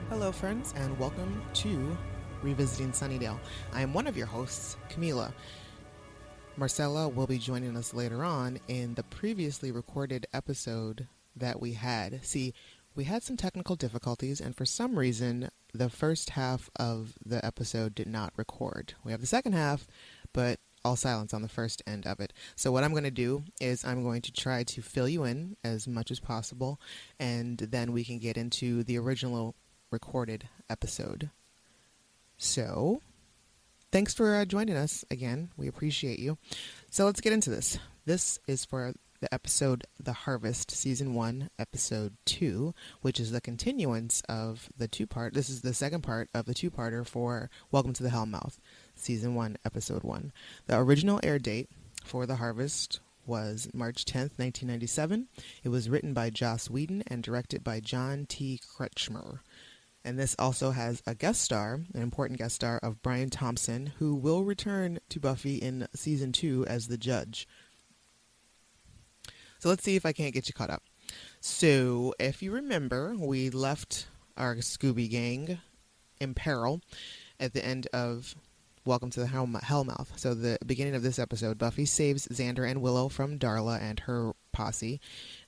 Hello, friends, and welcome to Revisiting Sunnydale. I am one of your hosts, Camila. Marcella will be joining us later on in the previously recorded episode that we had. See, we had some technical difficulties, and for some reason, the first half of the episode did not record. We have the second half, but all silence on the first end of it. So what I'm going to do is I'm going to try to fill you in as much as possible, and then we can get into the original recorded episode. So, thanks for joining us again. We appreciate you. So let's get into this. This is for the episode The Harvest, Season 1, Episode 2, which is the continuance of the two-part. This is the second part of the two-parter for Welcome to the Hellmouth, Season 1, Episode 1. The original air date for The Harvest was March 10th, 1997. It was written by Joss Whedon and directed by John T. Kretschmer. And this also has a guest star, an important guest star of Brian Thompson, who will return to Buffy in Season 2 as the judge. So let's see if I can't get you caught up. So if you remember, we left our Scooby gang in peril at the end of Welcome to the Hellmouth. So the beginning of this episode, Buffy saves Xander and Willow from Darla and her posse.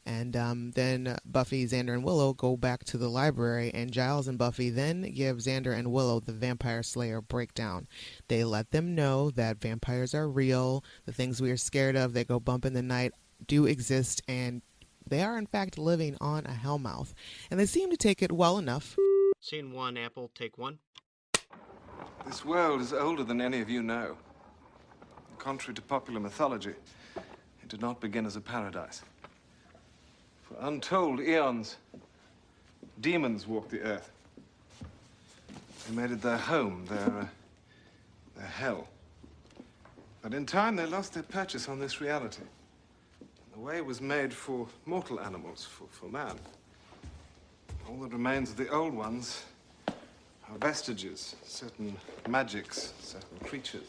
And then Buffy, Xander, and Willow go back to the library, and Giles and Buffy then give Xander and Willow the Vampire Slayer breakdown. They let them know that vampires are real, the things we are scared of that go bump in the night do exist, and they are in fact living on a Hellmouth. And they seem to take it well enough. Scene 1, Apple, take 1. This world is older than any of you know. Contrary to popular mythology, it did not begin as a paradise. For untold eons, demons walked the earth. They made it their home, their hell. But in time, they lost their purchase on this reality. The way was made for mortal animals, for man. All that remains of the old ones are vestiges, certain magics, certain creatures.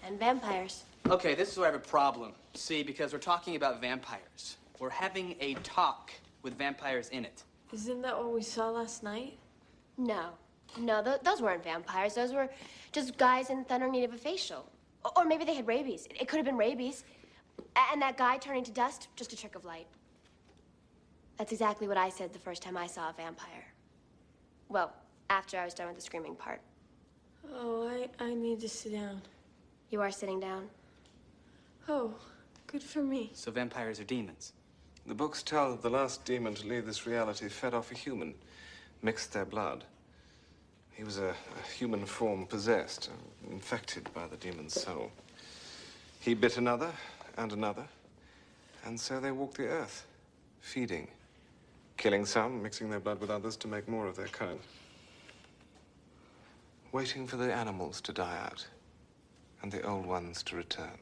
And vampires. Okay, this is where I have a problem. See, because we're talking about vampires. We're having a talk with vampires in it. Isn't that what we saw last night? No. No, those weren't vampires. Those were just guys in thunder need of a facial. Or maybe they had rabies. It could have been rabies. And that guy turning to dust, just a trick of light. That's exactly what I said the first time I saw a vampire. Well, after I was done with the screaming part. Oh, I need to sit down. You are sitting down? Oh, good for me. So vampires are demons. The books tell that the last demon to leave this reality fed off a human, mixed their blood. He was a human form possessed, infected by the demon's soul. He bit another and another, and so they walked the earth, feeding, killing some, mixing their blood with others to make more of their kind. Waiting for the animals to die out, and the old ones to return.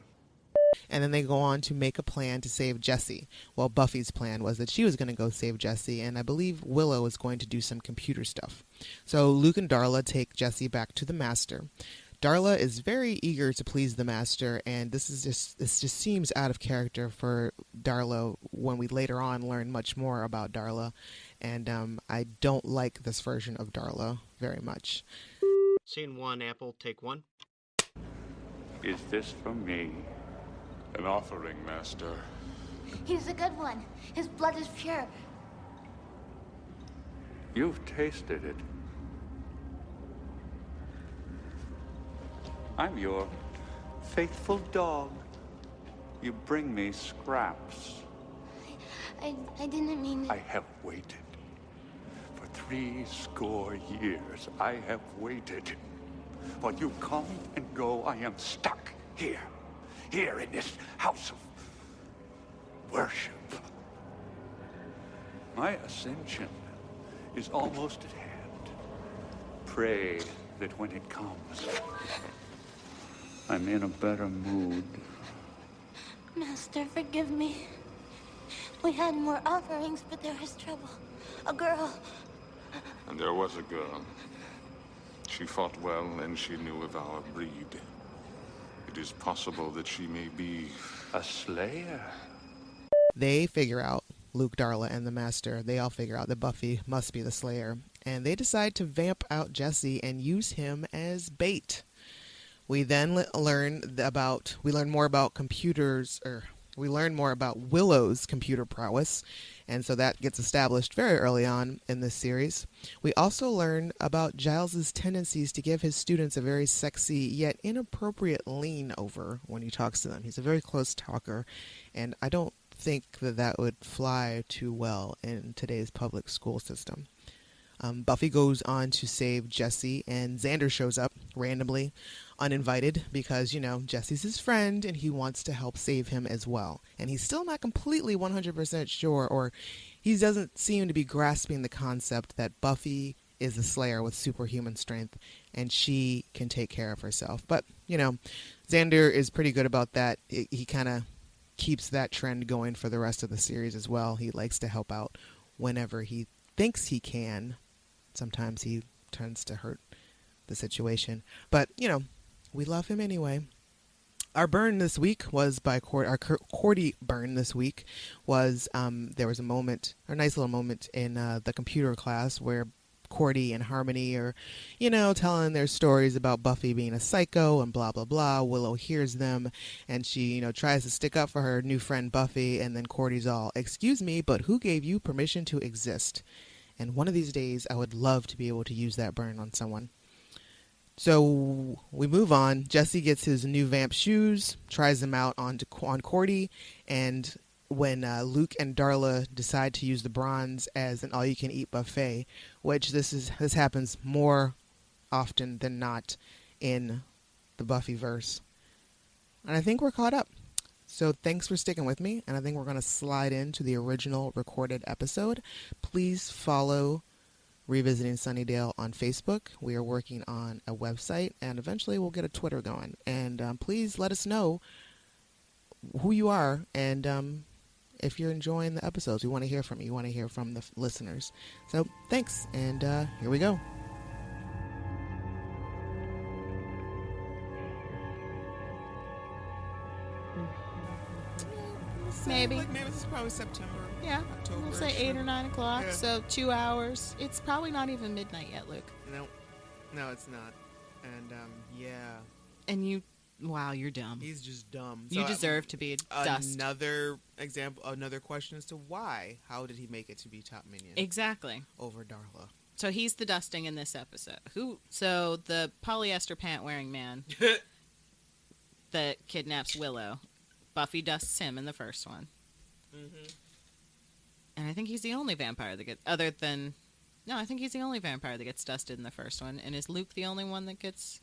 And then they go on to make a plan to save Jessie. Well, Buffy's plan was that she was going to go save Jessie, and I believe Willow is going to do some computer stuff. So Luke and Darla take Jessie back to the Master. Darla is very eager to please the Master, and this just seems out of character for Darla when we later on learn much more about Darla, and I don't like this version of Darla very much. Scene 1, Apple, take 1. Is this from me? An offering, Master. He's a good one. His blood is pure. You've tasted it. I'm your faithful dog. You bring me scraps. I didn't mean... I have waited. For 70 years, I have waited. While you come and go, I am stuck here in this house of worship. My ascension is almost at hand. Pray that when it comes, I'm in a better mood. Master, forgive me. We had more offerings, but there was trouble. A girl. And there was a girl. She fought well, and she knew of our breed. It is possible that she may be... a slayer. They figure out, Luke, Darla, and the Master, they all figure out that Buffy must be the Slayer, and they decide to vamp out Jesse and use him as bait. We then learn more about computers, or we learn more about Willow's computer prowess, and so that gets established very early on in this series. We also learn about Giles' tendencies to give his students a very sexy yet inappropriate lean over when he talks to them. He's a very close talker, and I don't think that would fly too well in today's public school system. Buffy goes on to save Jesse, and Xander shows up randomly, uninvited, because, Jesse's his friend and he wants to help save him as well. And he's still not completely 100% sure, or he doesn't seem to be grasping the concept that Buffy is a Slayer with superhuman strength and she can take care of herself. But, Xander is pretty good about that. He kind of keeps that trend going for the rest of the series as well. He likes to help out whenever he thinks he can. Sometimes he tends to hurt the situation. But, we love him anyway. Our burn this week was by Cordy burn this week was, there was a nice little moment in the computer class where Cordy and Harmony are, telling their stories about Buffy being a psycho and blah, blah, blah. Willow hears them and she, tries to stick up for her new friend Buffy. And then Cordy's all, "Excuse me, but who gave you permission to exist?" And one of these days, I would love to be able to use that burn on someone. So we move on. Jesse gets his new vamp shoes, tries them out on Cordy, and when Luke and Darla decide to use the bronze as an all-you-can-eat buffet, which this happens more often than not in the Buffyverse. And I think we're caught up. So thanks for sticking with me, and I think we're going to slide into the original recorded episode. Please follow Revisiting Sunnydale on Facebook. We are working on a website, and eventually we'll get a Twitter going. And please let us know who you are, and if you're enjoying the episodes. We want to hear from you. We want to hear from the listeners. So thanks, and here we go. Maybe this is probably September. Yeah, October. we'll say 8 or 9 o'clock. Yeah. So 2 hours. It's probably not even midnight yet, Luke. No, it's not. And yeah. And wow, you're dumb. He's just dumb. You deserve to be a dust. Another question as to why. How did he make it to be top minion? Exactly. Over Darla. So he's the dusting in this episode. So the polyester pant wearing man that kidnaps Willow. Buffy dusts him in the first one. Mm-hmm. And I think he's the only vampire that gets... I think he's the only vampire that gets dusted in the first one. And is Luke the only one that gets...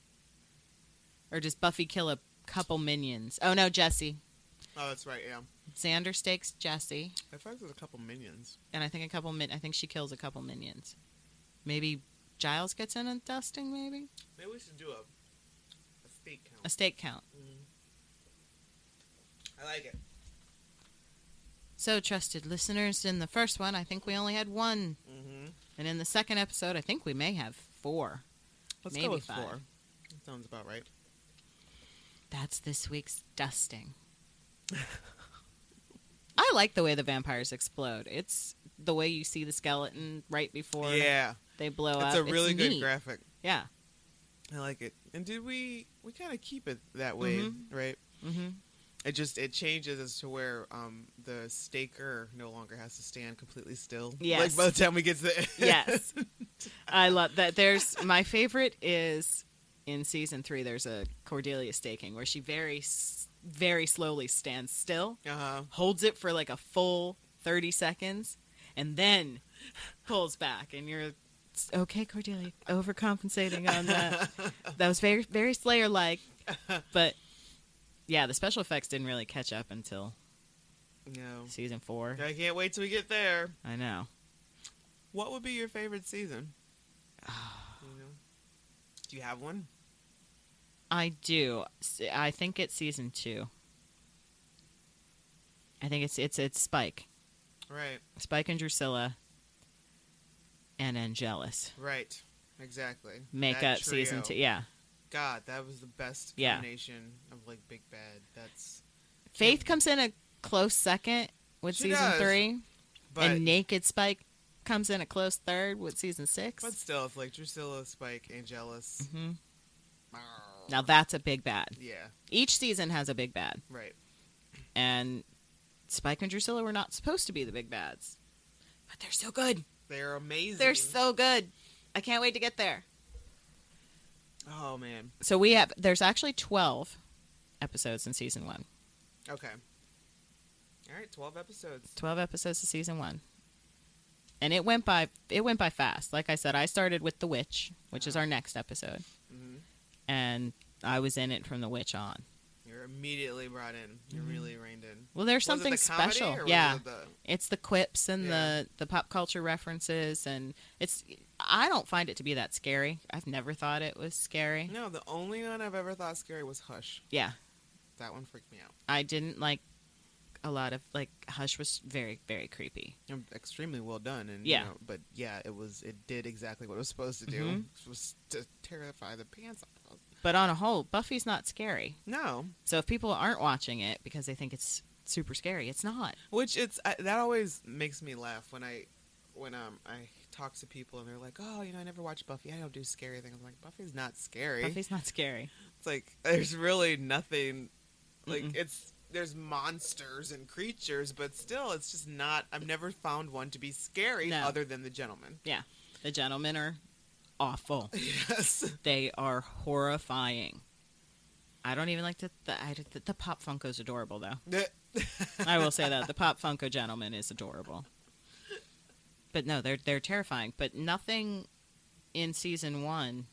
Or does Buffy kill a couple minions? Oh, no, Jesse. Oh, that's right, yeah. Xander stakes Jesse. I thought there was a couple minions. And I think I think she kills a couple minions. Maybe Giles gets in a dusting, maybe? Maybe we should do a stake count. A stake count. Mm-hmm. I like it. So, trusted listeners, in the first one, I think we only had one. Mm-hmm. And in the second episode, I think we may have 4. Let's maybe go with 5. 4. That sounds about right. That's this week's dusting. I like the way the vampires explode. It's the way you see the skeleton right before they blow up. It's a really good graphic. Yeah. I like it. And did we kind of keep it that way, right? Mm-hmm. It changes as to where the staker no longer has to stand completely still. Yes. Like by the time we get to the Yes. I love that. My favorite is in season 3, there's a Cordelia staking where she very, very slowly stands still, holds it for like a full 30 seconds, and then pulls back. And you're, okay, Cordelia, overcompensating on that. That was very, very Slayer-like. But yeah, the special effects didn't really catch up until season 4. I can't wait till we get there. I know. What would be your favorite season? Do you have one? I do. I think it's season 2. I think it's Spike. Right. Spike and Drusilla. And Angelus. Right. Exactly. Make that up trio. season 2. Yeah. God, that was the best combination of like Big Bad. Faith comes in a close second with season 3. But, and Naked Spike comes in a close third with season 6. But still, it's like Drusilla, Spike, Angelus. Mm-hmm. Now that's a big bad. Yeah. Each season has a big bad. Right. And Spike and Drusilla were not supposed to be the big bads. But they're so good. They're amazing. They're so good. I can't wait to get there. Oh, man. So there's actually 12 episodes in season 1. Okay. All right, 12 episodes. 12 episodes of season 1. And it went by fast. Like I said, I started with The Witch, which is our next episode. Mm-hmm. And I was in it from The Witch on. You're immediately brought in. You're really reined in. Well, there's something was it the comedy, special. or Yeah. was it It's the quips and the pop culture references, and I don't find it to be that scary. I've never thought it was scary. No, the only one I've ever thought scary was Hush. Yeah. That one freaked me out. I didn't like a lot of, like, Hush was very, very creepy. Extremely well done. And yeah. But yeah, it did exactly what it was supposed to do. Mm-hmm. It was to terrify the pants off us. But on a whole, Buffy's not scary. No. So if people aren't watching it because they think it's super scary, it's not. Which that always makes me laugh when I talk to people and they're like, oh, I never watched Buffy. I don't do scary things. I'm like, Buffy's not scary. Buffy's not scary. It's like there's really nothing. Like there's monsters and creatures, but still, it's just not. I've never found one to be scary other than the Gentlemen. Yeah, the Gentlemen are awful. Yes, they are horrifying. I don't even like the Pop Funko's adorable though. I will say that the Pop Funko Gentleman is adorable. But no, they're terrifying. But nothing in season 1.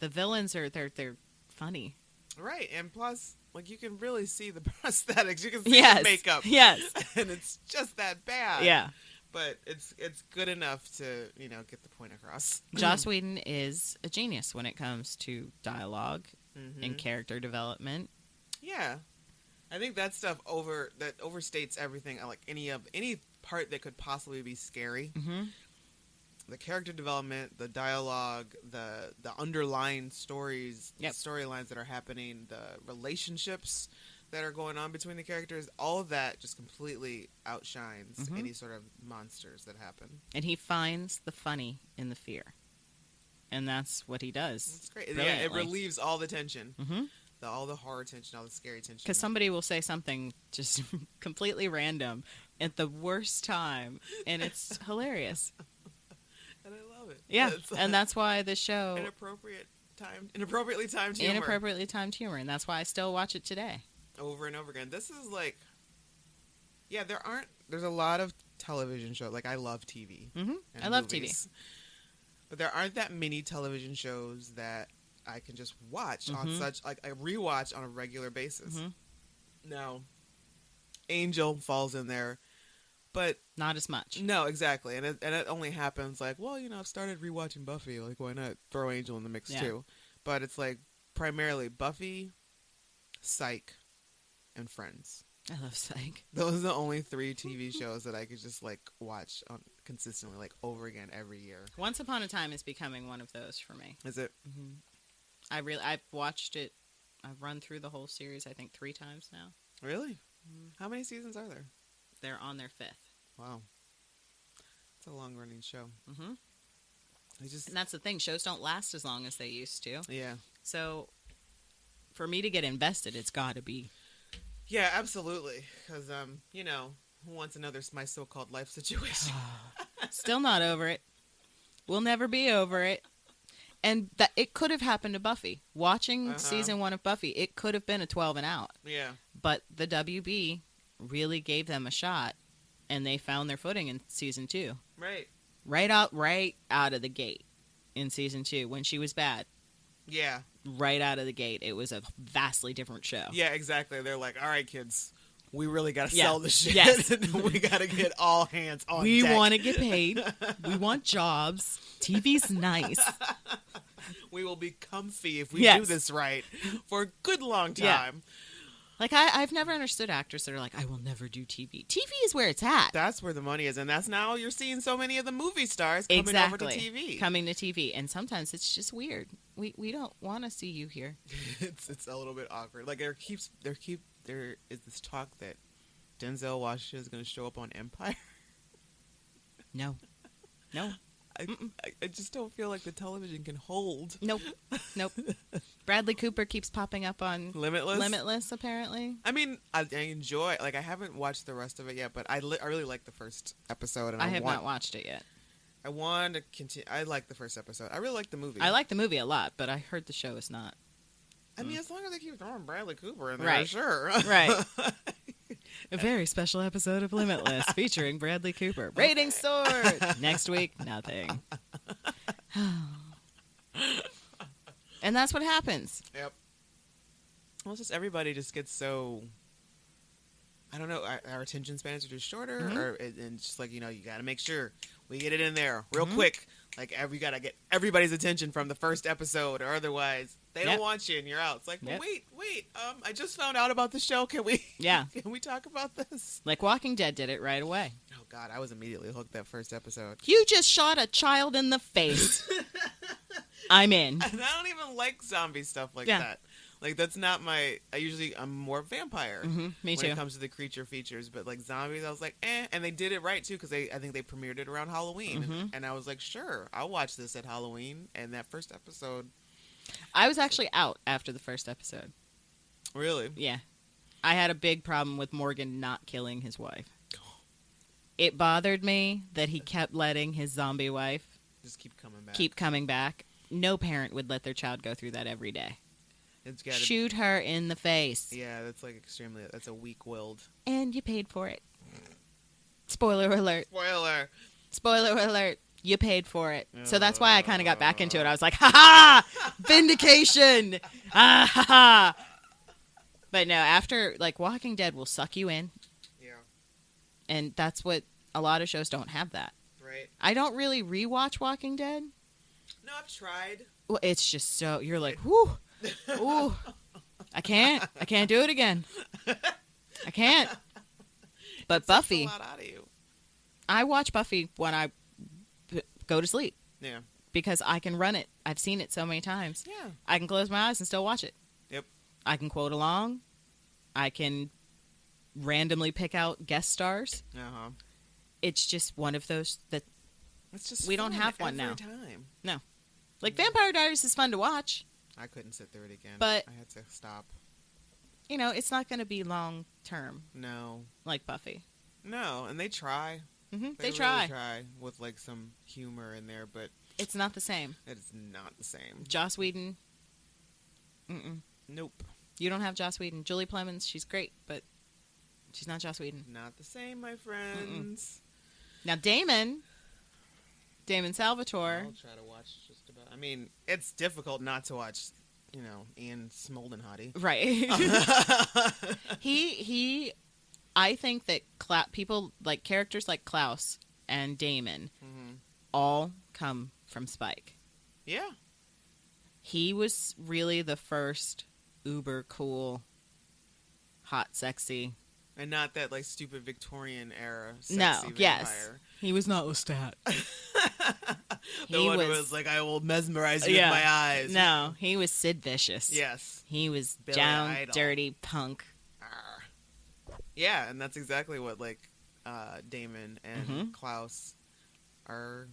The villains are they're funny. Right, and plus, like, you can really see the prosthetics. You can see the makeup. Yes, and it's just that bad. Yeah, but it's good enough to get the point across. Joss Whedon is a genius when it comes to dialogue and character development. Yeah, I think that stuff overstates everything. Like any part that could possibly be scary. Mm-hmm. The character development, the dialogue, the underlying stories, the storylines that are happening, the relationships that are going on between the characters, all of that just completely outshines any sort of monsters that happen. And he finds the funny in the fear. And that's what he does. It's great. Yeah, it relieves all the tension. Mm-hmm. All the horror tension, all the scary tension. Because somebody will say something just completely random at the worst time, and it's hilarious. And I love it. Yeah, and that's why the show... Inappropriately timed humor. Inappropriately timed humor, and that's why I still watch it today. Over and over again. This is like... Yeah, there's a lot of television shows. Like, I love TV. Mm-hmm. I love TV. But there aren't that many television shows that I can just watch on such... Like, I rewatch on a regular basis. Now, Angel falls in there, but... Not as much. No, exactly. And it only happens like, well, I've started rewatching Buffy. Like, why not throw Angel in the mix too? But it's like, primarily Buffy, Psych, and Friends. I love Psych. Those are the only 3 TV shows that I could just, like, watch consistently, like, over again every year. Once Upon a Time is becoming one of those for me. Is it? Mm-hmm. I've watched it. I've run through the whole series, I think, 3 times now. Really? Mm-hmm. How many seasons are there? They're on their 5th. Wow. It's a long-running show. Mm-hmm. And that's the thing. Shows don't last as long as they used to. Yeah. So, for me to get invested, it's got to be... Yeah, absolutely. Because, who wants another My So-Called Life situation? Still not over it. We'll never be over it. And that it could have happened to Buffy. Watching season 1 of Buffy, it could have been a 12 and out. Yeah. But the WB really gave them a shot, and they found their footing in season 2. Right. Right out of the gate in season 2 when she was bad. Yeah. Right out of the gate, it was a vastly different show. Yeah, exactly. They're like, all right, kids, we really got to sell this shit. Yes. We got to get all hands on We deck. want to get paid. We want jobs. TV's nice. We will be comfy if we do this right for a good long time. Yeah. Like, I've never understood actors that are like, I will never do TV. TV is where it's at. That's where the money is. And that's now you're seeing so many of the movie stars coming over to TV. Coming to TV. And sometimes it's just weird. We don't want to see you here. It's a little bit awkward. Like, there is this talk that Denzel Washington is going to show up on Empire. No. I just don't feel like the television can hold. Nope. Bradley Cooper keeps popping up on Limitless, apparently. I mean, I enjoy. Like, I haven't watched the rest of it yet, but I really like the first episode, and I have not watched it yet. I want to continue. I like the first episode. I really like the movie. I like the movie a lot, but I heard the show is not. I mean, as long as they keep throwing Bradley Cooper in there, Right. sure. Right. A very special episode of Limitless featuring Bradley Cooper. Rating sword. Next week, nothing. And that's what happens. Yep. Well, it's just everybody just gets so. I don't know. Our attention spans are just shorter, and it's just like, you know, you got to make sure we get it in there real quick. Like, we got to get everybody's attention from the first episode, or otherwise they don't want you and you're out. It's like, well, wait. I just found out about the show. Can we? Yeah. Can we talk about this? Like Walking Dead did it right away. Oh God, I was immediately hooked that first episode. You just shot a child in the face. I'm in. And I don't even like zombie stuff like that. Like, that's not my. I'm more vampire. Me too. When it comes to the creature features, but like zombies, I was like, eh. And they did it right too, because I think they premiered it around Halloween, and I was like, sure, I'll watch this at Halloween. And that first episode, I was actually out after the first episode. Really? Yeah, I had a big problem with Morgan not killing his wife. It bothered me that he kept letting his zombie wife just keep coming back. No parent would let their child go through that every day. It's gotta shoot her in the face. Yeah, that's like that's a weak-willed. And you paid for it. Spoiler alert. Spoiler alert. You paid for it. So that's why I kind of got back into it. I was like, ha ha! Vindication! Ah ha ha! But no, after, like, Walking Dead will suck you in. Yeah. And that's what a lot of shows don't have that. Right. I don't really rewatch Walking Dead. No, I've tried. Well, it's just so, you're like, whoo! Ooh, I can't do it again. I can't. But Buffy, a lot out of you. I watch Buffy when I go to sleep. Yeah. Because I can run it. I've seen it so many times. Yeah. I can close my eyes and still watch it. Yep. I can quote along. I can randomly pick out guest stars. Uh-huh. It's just one of those that it's just we don't have one every now. Time. No. Like Vampire Diaries is fun to watch. I couldn't sit through it again. But I had to stop. You know, it's not going to be long term. No. Like Buffy. No, and they try. They try with like some humor in there, but it's not the same. It's not the same. Joss Whedon. Nope. You don't have Joss Whedon. Julie Plemons, she's great, but she's not Joss Whedon. Not the same, my friends. Now Damon Salvatore. I'll try to watch just about. I mean, it's difficult not to watch, you know, Ian Smoldenhottie. Right. I think that people like characters like Klaus and Damon all come from Spike. Yeah. He was really the first uber cool, hot, sexy. And not that, like, stupid Victorian era sexy vampire. Yes. He was not Lestat. The one who was like, I will mesmerize you with my eyes. No, he was Sid Vicious. Yes. He was Billy down, Idol. dirty punk. Yeah, and that's exactly what, like, Damon and Klaus are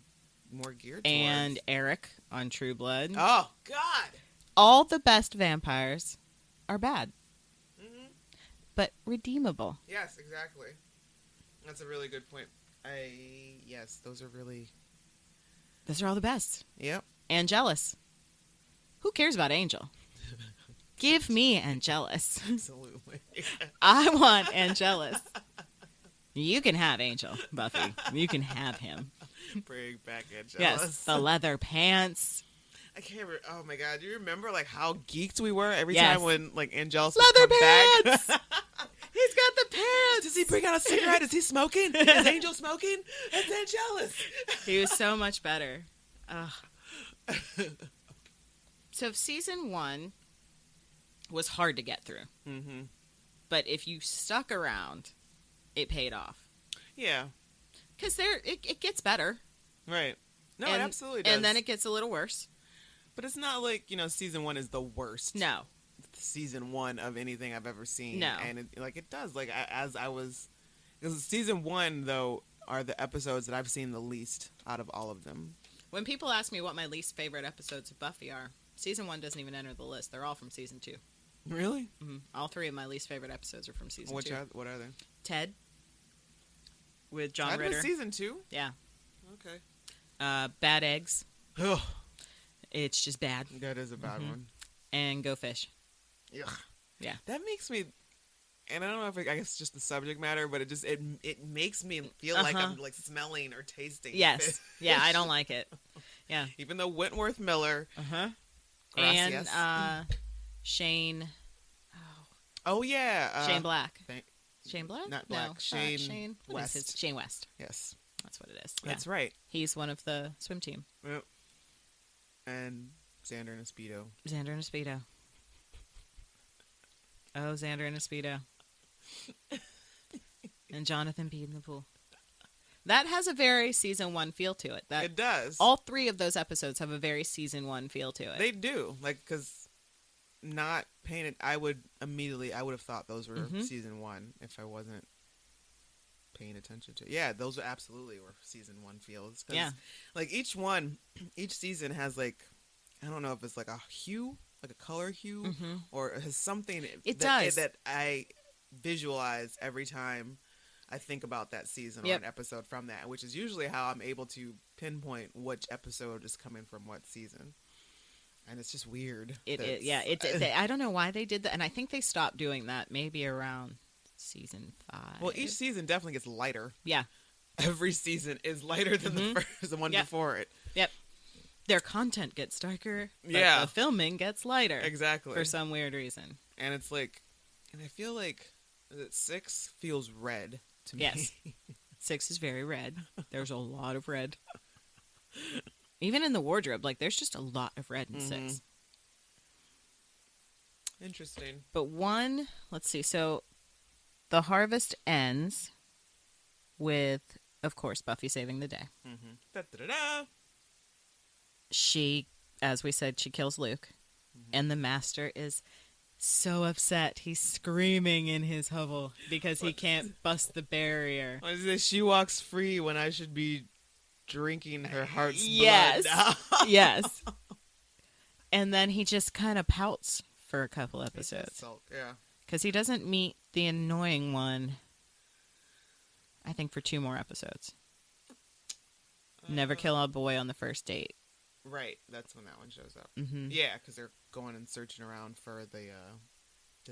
more geared towards. And Eric on True Blood. Oh, God! All the best vampires are bad. But redeemable. Yes, exactly. That's a really good point. Yes, those are all the best. Yep. Angelus. Who cares about Angel? Give me Angelus. Absolutely. I want Angelus. You can have Angel, Buffy. You can have him. Bring back Angelus. Yes, the leather pants. I can't remember. Oh my God. Do you remember like how geeked we were every time when like Angelus would leather come pants? Back? He's got the pants. Does he bring out a cigarette? Is he smoking? Is Angel smoking? It's Angelus. He was so much better. So season 1 was hard to get through. But if you stuck around, it paid off. Yeah. Because it gets better. Right. No, it absolutely does. And then it gets a little worse. But it's not like, you know, season 1 is the worst. No. Season 1 of anything I've ever seen. No. And it does. Like, because season 1, though, are the episodes that I've seen the least out of all of them. When people ask me what my least favorite episodes of Buffy are, season 1 doesn't even enter the list. They're all from season 2. Really? Mm-hmm. All 3 of my least favorite episodes are from season 2. What are they? Ted. With John Ted Ritter. was season 2? Yeah. Okay. Bad Eggs. Ugh. It's just bad. That is a bad one. And Go Fish. Ugh. Yeah. That makes me, and I don't know if I guess it's just the subject matter, but it makes me feel like I'm like smelling or tasting. Yes. fish. Yeah, I don't like it. Yeah. Even though Wentworth Miller. And Shane. Oh yeah. Shane Black. Shane Black? Not Black. No. Shane what is West. his? Shane West. Yes. That's what it is. That's right. He's one of the swim team. Yep. And Xander and a Speedo. Xander and a Speedo. Oh, Xander and a Speedo. And Jonathan peed in the pool. That has a very season 1 feel to it. It does. All 3 of those episodes have a very season 1 feel to it. They do. Like, because not paying it, I would have thought those were season 1 if I wasn't paying attention to it. Yeah, those absolutely were season 1 feels. Yeah. Like, each season has, like, I don't know if it's like a hue, like a color hue, or has something that I visualize every time I think about that season or an episode from that, which is usually how I'm able to pinpoint which episode is coming from what season. And it's just weird. I don't know why they did that, and I think they stopped doing that maybe around season 5. Well, each season definitely gets lighter. Yeah. Every season is lighter than the one before it. Yep. Their content gets darker, but the filming gets lighter. Exactly. For some weird reason. And it's like, and I feel like 6 feels red to me. Yes. 6 is very red. There's a lot of red. Even in the wardrobe, like, there's just a lot of red in 6. Interesting. But 1, let's see, so the harvest ends with, of course, Buffy saving the day. Da-da-da-da. She, as we said, she kills Luke. And the master is so upset. He's screaming in his hovel because he can't bust the barrier. What is this? She walks free when I should be drinking her heart's blood. Yes. Yes. And then he just kind of pouts for a couple episodes. Yeah. Because he doesn't meet the annoying one, I think, for 2 more episodes. Never kill a boy on the first date. Right. That's when that one shows up. Mm-hmm. Yeah, because they're going and searching around for the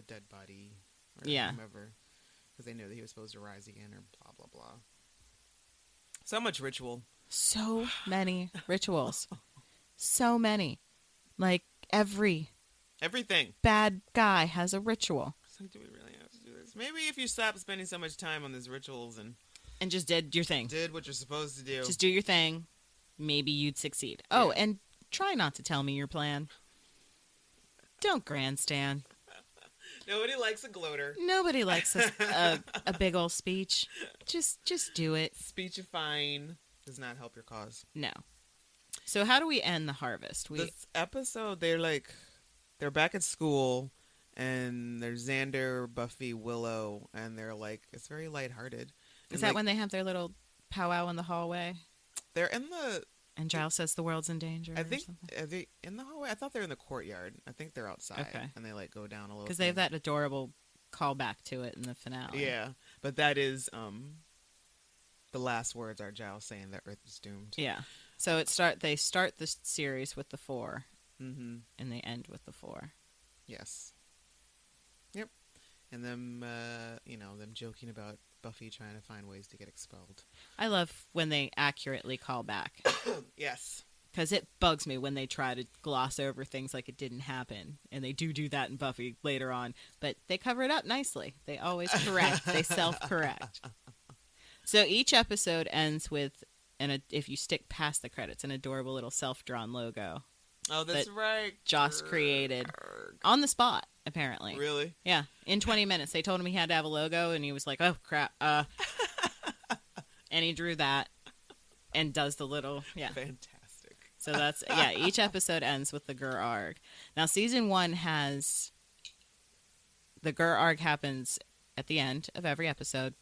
dead body or whomever. Because they knew that he was supposed to rise again or blah, blah, blah. So much ritual. So many rituals. So many. Like, everything bad guy has a ritual. So do we really have to do this? Maybe if you stop spending so much time on these rituals and just did your thing. Did what you're supposed to do. Just do your thing. Maybe you'd succeed. Oh, and try not to tell me your plan. Don't grandstand. Nobody likes a gloater. Nobody likes a big old speech. Just do it. Speechifying does not help your cause. No. So how do we end the harvest? This episode, they're back at school, and there's Xander, Buffy, Willow, and they're like, it's very lighthearted. Is that when they have their little powwow in the hallway? They're in the... And Giles says the world's in danger. I think, are they in the hallway? I thought they were in the courtyard. I think they're outside. Okay. And they go down a little. Because they have that adorable callback to it in the finale. Yeah. But that is, the last words are Giles saying that Earth is doomed. Yeah. So they start the series with the 4. Mm-hmm. And they end with the 4. Yes. Yep. And them, them joking about Buffy trying to find ways to get expelled. I love when they accurately call back. Yes. Because it bugs me when they try to gloss over things like it didn't happen. And they do that in Buffy later on. But they cover it up nicely. They always correct. They self-correct. So each episode ends with, if you stick past the credits, an adorable little self-drawn logo. Oh, that's right. Joss created on the spot, apparently. Really? Yeah. In 20 minutes. They told him he had to have a logo, and he was like, oh, crap. And he drew that and does the little, Fantastic. So that's, each episode ends with the Gur Arg. Now, season 1 has, the Gur Arg happens at the end of every episode,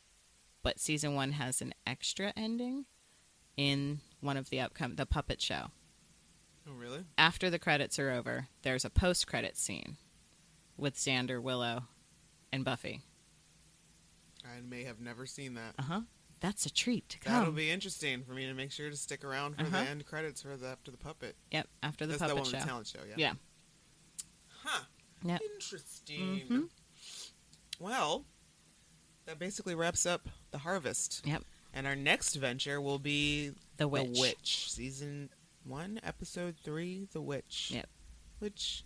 but season 1 has an extra ending in one of the the puppet show. Oh, really? After the credits are over, there's a post-credit scene with Xander, Willow, and Buffy. I may have never seen that. That's a treat to come. That'll be interesting for me to make sure to stick around for the end credits for after the puppet. Yep, after the That's puppet the one show. with the talent show, yeah. Yeah. Huh. Yep. Interesting. Well, that basically wraps up The Harvest. Yep. And our next venture will be The Witch. Season 1, Episode 3, The Witch. Yep. Which,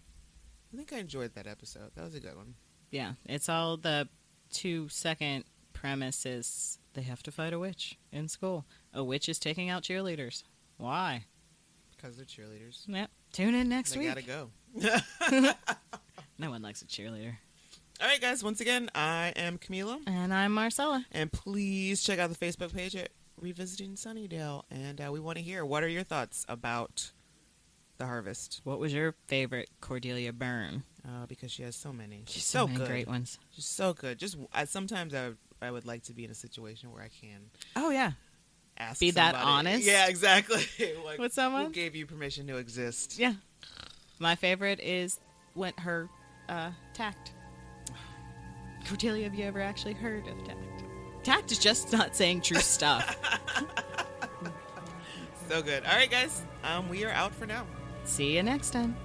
I think I enjoyed that episode. That was a good one. Yeah, it's all the 2-second premise is they have to fight a witch in school. A witch is taking out cheerleaders. Why? Because they're cheerleaders. Yep. Tune in next week. They gotta go. No one likes a cheerleader. All right, guys. Once again, I am Camila. And I'm Marcella. And please check out the Facebook page at Revisiting Sunnydale. And we want to hear, what are your thoughts about The Harvest? What was your favorite Cordelia Byrne? Because she has so many. She's so many good. Great ones. She's so good. Just sometimes I would like to be in a situation where I can. Oh yeah. Ask be somebody. that honest. Yeah, exactly. Like, with someone. Who gave you permission to exist? Yeah. My favorite is her tact. Cordelia, have you ever actually heard of tact? Tact is just not saying true stuff. So good. All right, guys. We are out for now. See you next time.